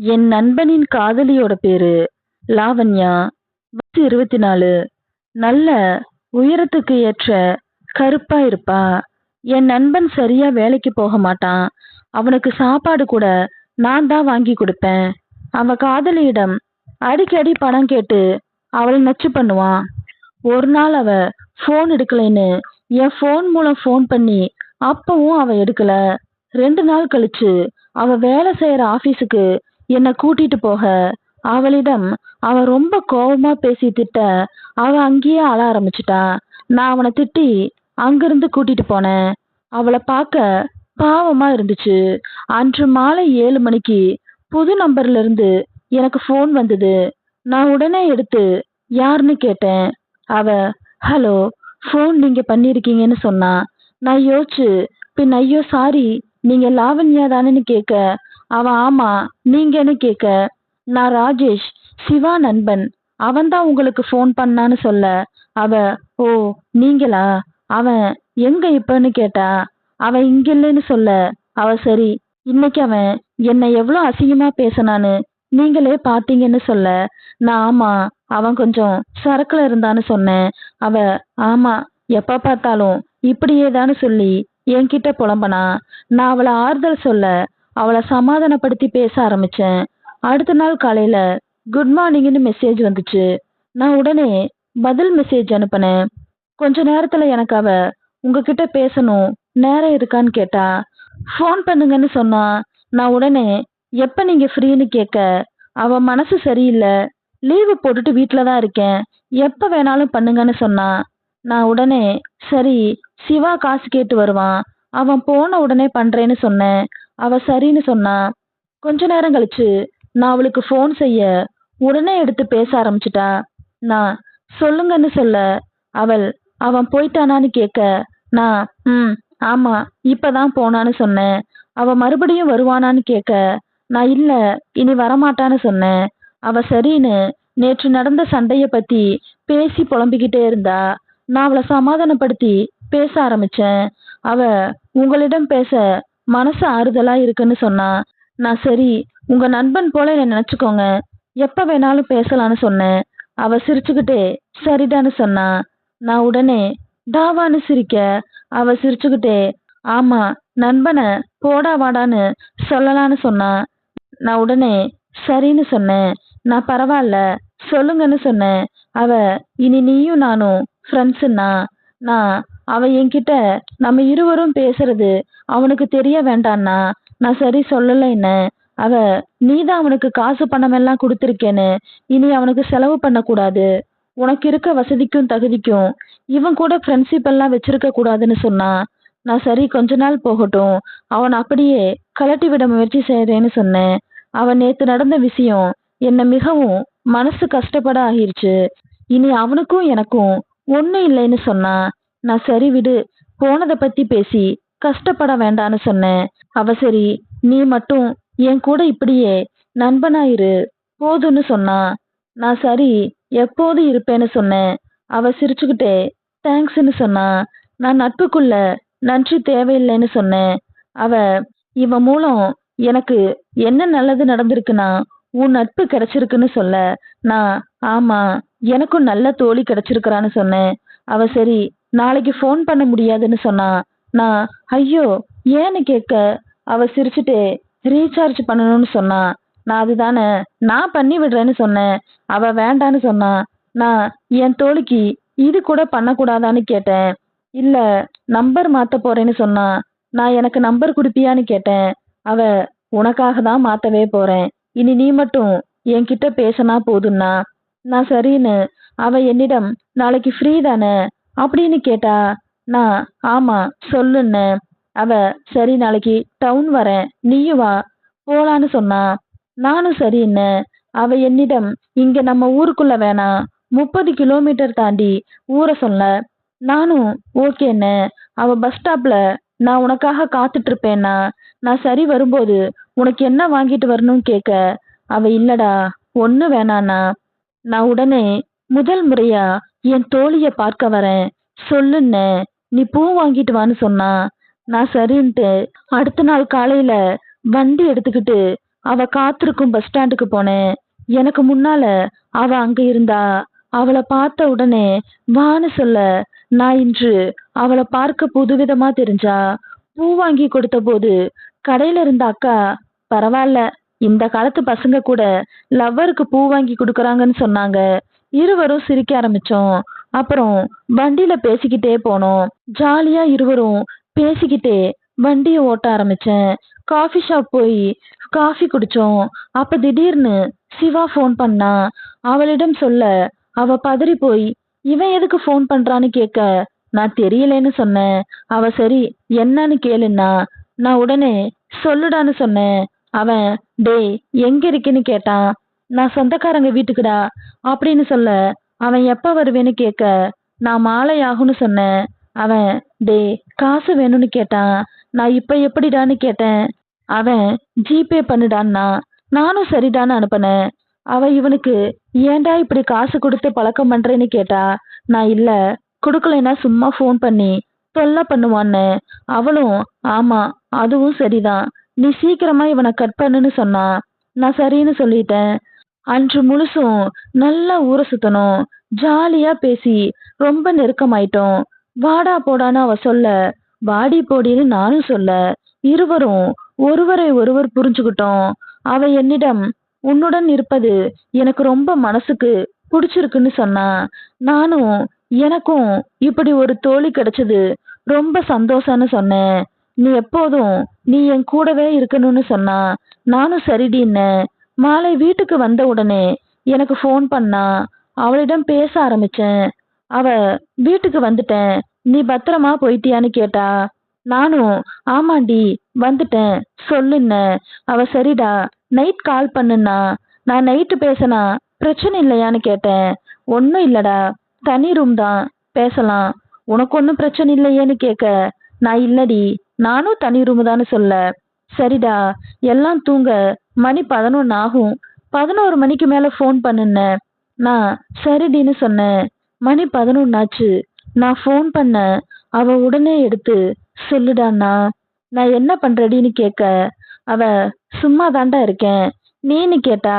என் நண்பனின் காதலியோட பேரு லாவண்யா. வயசு 24. நல்ல உயரத்துக்கு ஏற்ற கருப்பா இருப்பா. என் நண்பன் சரியா வேலைக்கு போக மாட்டான். அவனுக்கு சாப்பாடு கூட நான் தான் வாங்கி கொடுப்பேன். அவன் காதலியிடம் அடிக்கடி பணம் கேட்டு அவளை நச்சு பண்ணுவான். ஒரு நாள் அவ ஃபோன் எடுக்கலைன்னு என் ஃபோன் மூலம் ஃபோன் பண்ணி அப்பவும் அவ எடுக்கல. 2 நாள் கழிச்சு அவ வேலை செய்யற ஆபீஸுக்கு என்னை கூட்டிட்டு போக அவளிடம் அவன் ரொம்ப கோபமா பேசி திட்ட அவ அங்கேயே அழ ஆரம்பிச்சிட்டா. நான் அவனை திட்டி அங்கிருந்து கூட்டிட்டு போனேன். அவளை பார்க்க பாவமா இருந்துச்சு. அன்று மாலை 7 மணிக்கு புது நம்பர்ல இருந்து எனக்கு ஃபோன் வந்தது. நான் உடனே எடுத்து யாருன்னு கேட்டேன். அவ ஹலோ, ஃபோன் நீங்க பண்ணிருக்கீங்கன்னு சொன்னா. நான் யோசிச்சு பின் ஐயோ சாரி, நீங்க லாவண்யா தானேன்னு கேட்க அவ ஆமா நீங்கன்னு கேட்க நான் ராஜேஷ், சிவா நண்பன், அவன்தான் உங்களுக்கு ஃபோன் பண்ணான்னு சொல்ல அவ ஓ நீங்களா, அவன் எங்க இப்பன்னு கேட்டா. அவன் இங்க இல்லைன்னு சொல்ல அவ சரி, இன்னைக்கு அவன் என்னை எவ்வளவு அசிங்கமா பேசினான்னு நீங்களே பாத்தீங்கன்னு சொல்ல நான் ஆமா அவன் கொஞ்சம் சரக்குல இருந்தான்னு சொன்னேன். அவ ஆமா எப்ப பார்த்தாலும் இப்படியேதான்னு சொல்லி என்கிட்ட புலம்பனா. நான் அவளை ஆறுதல் சொல்ல அவளை சமாதானப்படுத்தி பேச ஆரம்பிச்சேன். அடுத்த நாள் காலையில குட் மார்னிங்னு மெசேஜ் வந்துச்சு. நான் உடனே பதில் மெசேஜ் அனுப்பினேன். கொஞ்ச நேரத்துல எனக்கு அவ உங்ககிட்ட பேசணும், நேரம் இருக்கான்னு கேட்டா. ஃபோன் பண்ணுங்கன்னு சொன்னா. நான் உடனே எப்ப நீங்க ஃப்ரீன்னு கேட்க அவ மனசு சரியில்லை, லீவு போட்டுட்டு வீட்டுல தான் இருக்கேன், எப்ப வேணாலும் பண்ணுங்கன்னு சொன்னா. நான் உடனே சரி, சிவா காசு கேட்டு வருவான், அவன் போன உடனே பண்றேன்னு சொன்னேன். அவ சரின்னு சொன்னா. கொஞ்ச நேரம் கழிச்சு நான் அவளுக்கு ஃபோன் செய்ய உடனே எடுத்து பேச ஆரம்பிச்சிட்டா. நான் சொல்லுங்கன்னு சொல்ல அவள் அவன் போயிட்டானான்னு கேட்க நான் ஆமா இப்பதான் போனான்னு சொன்னேன். அவ மறுபடியும் வருவானான்னு கேட்க நான் இல்ல இனி வரமாட்டான்னு சொன்னேன். அவ சரின்னு நேற்று நடந்த சண்டைய பத்தி பேசி புலம்பிக்கிட்டே இருந்தா. நான் அவளை சமாதானப்படுத்தி பேச ஆரம்பிச்சேன். அவ உங்களிடம் பேச மனசு ஆறுதலா இருக்குன்னு சொன்னா. நான் சரி, உங்க நண்பன் போல என்ன நினைச்சுக்கோங்க, எப்ப வேணாலும் பேசலான்னு சொன்னேன். அவ சிரிச்சுக்கிட்டே சரிதான்னு சொன்னா. நான் உடனே டாவான்னு சிரிக்க அவ சிரிச்சுக்கிட்டே ஆமா நண்பனை போடா வாடான்னு சொல்லலான்னு சொன்னா. நான் உடனே சரின்னு சொன்னேன். நான் பரவாயில்ல சொல்லுங்கன்னு சொன்னேன். அவ இனி நீயும் நானும் ஃப்ரெண்ட்ஸுன்னா. நான் அவ என்கிட்ட நம்ம இருவரும் பேசுறது அவனுக்கு தெரிய வேண்டான்னா. நான் சரி சொல்லல என்ன. அவ நீதான் அவனுக்கு காசு பணம் எல்லாம் கொடுத்துருக்கேன்னு இனி அவனுக்கு செலவு பண்ணக்கூடாது, உனக்கு இருக்க வசதிக்கும் தகுதிக்கும் இவன் கூட ஃப்ரெண்ட்ஷிப் எல்லாம் வச்சிருக்க கூடாதுன்னு சொன்னா. நான் சரி கொஞ்ச நாள் போகட்டும், அவன் அப்படியே கலட்டி விட முயற்சி செய்யறேன்னு சொன்னேன். அவன் நேத்து நடந்த விஷயம் என்ன மிகவும் மனசு கஷ்டப்பட ஆகிருச்சு. இனி அவனுக்கும் எனக்கும் ஒண்ணும் இல்லைன்னு சொன்னா. நான் சரி விடு, போனதை பத்தி பேசி கஷ்டப்பட வேண்டான்னு சொன்னேன். அவ சரி, நீ மட்டும் என் கூட இப்படியே நண்பனாயிரு போதுன்னு சொன்னா. நான் சரி எப்போது இருப்பேன்னு சொன்னேன். அவ சிரிச்சுக்கிட்டே தேங்க்ஸ்ன்னு சொன்னா. நான் நட்புக்குள்ள நன்றி தேவையில்லைன்னு சொன்னேன். அவ இவன் மூலம் எனக்கு என்ன நல்லது நடந்திருக்குன்னா உன் நட்பு கிடைச்சிருக்குன்னு சொல்ல நான் ஆமா எனக்கும் நல்ல தோழி கிடைச்சிருக்கிறான்னு சொன்னேன். அவ சரி நாளைக்கு ஃபோன் பண்ண முடியாதுன்னு சொன்னா. நான் ஐயோ ஏன்னு கேட்க அவ சிரிச்சுட்டே ரீசார்ஜ் பண்ணணும்னு சொன்னா. நான் அதுதானே நான் பண்ணி விடுறேன்னு சொன்னேன். அவ வேண்டான்னு சொன்னா. நான் என் தோழிக்கு இது கூட பண்ணக்கூடாதான்னு கேட்டேன். இல்ல நம்பர் மாத்த போறேன்னு சொன்னா. நான் எனக்கு நம்பர் கொடுப்பியான்னு கேட்டேன். அவ உனக்காக தான் மாத்தவே போறேன், இனி நீ மட்டும் என்கிட்ட பேசினா போதும்னா. நான் சரின்னு அவ என்னிடம் நாளைக்கு ஃப்ரீ தானே அப்படின்னு கேட்டா. நான் ஆமா சொல்லுன்னு. அவ சரி நாளைக்கு டவுன் வரேன் நீயும் வா போலான்னு சொன்னா. நானும் சரின்னு. அவ என்னிடம் இங்க நம்ம ஊருக்குள்ள வேணாம், 30 கிலோமீட்டர் தாண்டி ஊரை சொல்ல. நானும் ஓகேன்னு. அவ பஸ் ஸ்டாப்ல நான் உனக்காக காத்துட்டு இருப்பேன்னா. நான் சரி வரும்போது உனக்கு என்ன வாங்கிட்டு வரணும்னு கேட்க அவ இல்லடா ஒண்ணு வேணான்னா. நான் உடனே முதல் முறையா என் தோழிய பார்க்க வரேன் சொல்லுன்னு, நீ பூ வாங்கிட்டு வான்னு சொன்னா. நான் சரின்ட்டு அடுத்த நாள் காலையில வண்டி எடுத்துக்கிட்டு அவ காத்திருக்கும் பஸ் ஸ்டாண்டுக்கு போனேன். எனக்கு முன்னால அவ அங்க இருந்தா. அவளை பார்த்த உடனே வான்னு சொல்ல நான் இன்று அவளை பார்க்க புதுவிதமா தெரிஞ்சா. பூ வாங்கி கொடுத்த போது கடையில இருந்த அக்கா, பரவாயில்ல, இந்த காலத்து பசங்க கூட லவ்வருக்கு பூ வாங்கி கொடுக்கறாங்கன்னு சொன்னாங்க. இருவரும் சிரிக்க ஆரம்பிச்சோம். அப்புறம் வண்டியில பேசிக்கிட்டே போனோம். ஜாலியா இருவரும் பேசிக்கிட்டே வண்டியை ஓட்ட ஆரம்பிச்சேன். காஃபி ஷாப் போய் காஃபி குடிச்சோம். அப்ப திடீர்னு சிவா ஃபோன் பண்ணா. அவளிடம் சொல்ல அவ பதறி போய் இவன் எதுக்கு ஃபோன் பண்றான்னு கேட்க நான் தெரியலேன்னு சொன்னேன். அவ சரி என்னன்னு கேளுன்னா நான் உடனே சொல்லுடான்னு சொன்னேன். அவன் டேய் எங்க இருக்கேன்னு கேட்டான். நான் சொந்தக்காரங்க வீட்டுக்குடா அப்படின்னு சொல்ல அவன் எப்ப வருவேன்னு கேட்க நான் மாலை ஆகும்னு சொன்னேன். அவன் டேய் காசு வேணும்னு கேட்டான். நான் இப்ப எப்படிடான்னு கேட்டேன். அவன் ஜிபே பண்ணுடான்னா நானும் சரிடான்னு அனுப்பினேன். அவ இவனுக்கு ஏன்டா இப்படி காசு கொடுத்து பழக்கம் பண்றேன்னு கேட்டா. நான் இல்ல, கொடுக்கலைன்னா சும்மா ஃபோன் பண்ணி தொல்லை பண்ணுவான்னு. அவளும் ஆமா அதுவும் சரிதான், நீ சீக்கிரமா இவனை கட் பண்ணுன்னு சொன்னா. நான் சரின்னு சொல்லிட்டேன். அன்று முழுசும் நல்லா ஊரை சுத்தணும். ஜாலியா பேசி ரொம்ப நெருக்கமாயிட்டோம். வாடா போடான்னு அவ சொல்ல வாடி போடின்னு நானும் சொல்ல இருவரும் ஒருவரை ஒருவர் புரிஞ்சுக்கிட்டோம். அவ என்னிடம் உன்னுடன் இருப்பது எனக்கு ரொம்ப மனசுக்கு பிடிச்சிருக்குன்னு சொன்னா. நானும் எனக்கும் இப்படி ஒரு தோழி கிடைச்சது ரொம்ப சந்தோஷம்னு சொன்னேன். நீ எப்போதும் நீ என் கூடவே இருக்கணும்னு சொன்னா. நானும் சரிடின்னேன். மாலை வீட்டுக்கு வந்த உடனே எனக்கு ஃபோன் பண்ணா. அவளிடம் பேச ஆரம்பிச்சேன். அவ வீட்டுக்கு வந்துட்டேன், நீ பத்திரமா போயிட்டியான்னு கேட்டா. நானும் ஆமாண்டி வந்துட்டேன் சொல்லுன்னேன். அவ சரிடா நைட் கால் பண்ணுன்னா. நான் நைட்டு பேசினா பிரச்சனை இல்லையான்னு கேட்டேன். ஒன்றும் இல்லடா, தனி ரூம் தான், பேசலாம், உனக்கு ஒன்றும் பிரச்சனை இல்லையேன்னு கேட்க நான் இல்லடி நானும் தனி ரூம் தான்னு சொல்ல சரிடா எல்லாம் தூங்க மணி 11 ஆகும், 11 மணிக்கு மேல ஃபோன் பண்ணுன்னேன். நான் சரிடின்னு சொன்னேன். மணி 11 ஆச்சு. நான் ஃபோன் பண்ண அவ உடனே எடுத்து சொல்லுடான்னா. நான் என்ன பண்றடின்னு கேட்க அவ சும்மா தாண்டா இருக்கேன் நீன்னு கேட்டா.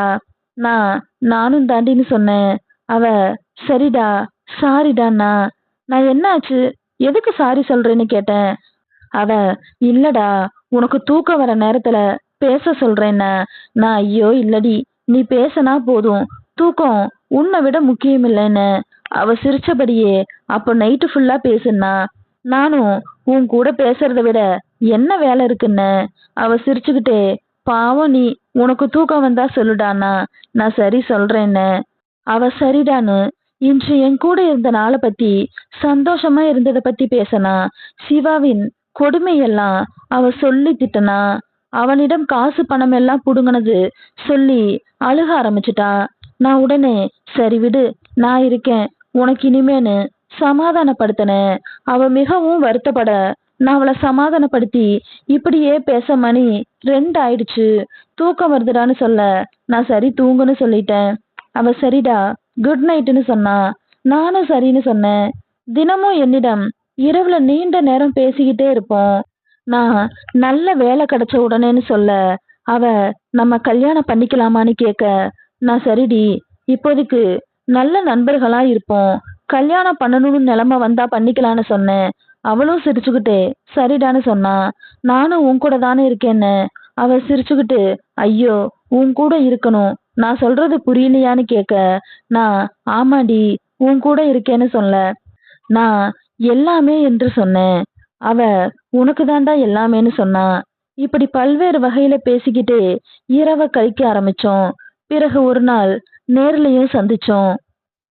நான் நானும் தாண்டின்னு சொன்னேன். அவ சரிடா சாரிடான்னா. நான் என்னாச்சு எதுக்கு சாரி சொல்றேன்னு கேட்டேன். அவ இல்லடா உனக்கு தூக்கம் வர நேரத்துல பேச சொல்றேன்னா. நான் ஐயோ இல்லடி, நீ பேசினா போதும், தூக்கம் உன்னை விட முக்கியம் இல்லைன்னு. அவ சிரிச்சபடியே அப்போ நைட்டு ஃபுல்லா பேசுனா. நானும் உன் கூட பேசுறத விட என்ன வேலை இருக்குன்னு. அவ சிரிச்சுக்கிட்டே பாவம் நீ, உனக்கு தூக்கம் வந்தா சொல்லுடானா. நான் சரி சொல்றேன்னு. அவ சரிடான்னு இன்று என் கூட இருந்த நாளை பத்தி சந்தோஷமா இருந்ததை பத்தி பேசினா. சிவாவின் கொடுமையெல்லாம் அவ சொல்லி திட்டனா. அவனிடம் காசு பணம் எல்லாம் புடுங்கினது சொல்லி அழுக ஆரம்பிச்சிட்டா. நான் உடனே சரி விடு நான் இருக்கேன் உனக்கு இனிமேன்னு சமாதானப்படுத்தினேன். அவ மிகவும் வருத்தப்பட நான் அவளை சமாதானப்படுத்தி இப்படியே பேச மணி 2 ஆயிடுச்சு, தூக்கம் வருதுடான்னு சொல்ல நான் சரி தூங்குன்னு சொல்லிட்டேன். அவ சரிடா குட் நைட்டுன்னு சொன்னா. நானும் சரின்னு சொன்னேன். தினமும் என்னிடம் இரவுல நீண்ட நேரம் பேசிக்கிட்டே இருப்போம். நான் நல்ல வேலை கிடைச்ச உடனேன்னு சொல்ல அவ நம்ம கல்யாணம் பண்ணிக்கலாமான்னு கேட்க நான் சரிடி இப்போதைக்கு நல்ல நண்பர்களா இருப்போம், கல்யாணம் பண்ணணும்னு நிலைமை வந்தா பண்ணிக்கலான்னு சொன்னேன். அவளும் சிரிச்சுக்கிட்டே சரிடான்னு சொன்னா. நானும் உன் கூட தானே இருக்கேன்னு. அவ சிரிச்சுக்கிட்டு ஐயோ உன் கூட இருக்கணும், நான் சொல்றது புரியலையான்னு கேட்க நான் ஆமாடி உன் கூட இருக்கேன்னு சொல்ல நான் எல்லாமே என்று சொன்னேன். அவ உனக்கு தாண்டா எல்லாமேன்னு சொன்னா. இப்படி பல்வேறு வகையில பேசிக்கிட்டே இரவை கழிக்க ஆரம்பிச்சோம். பிறகு ஒரு நாள் நேர்லயும் சந்திச்சோம்.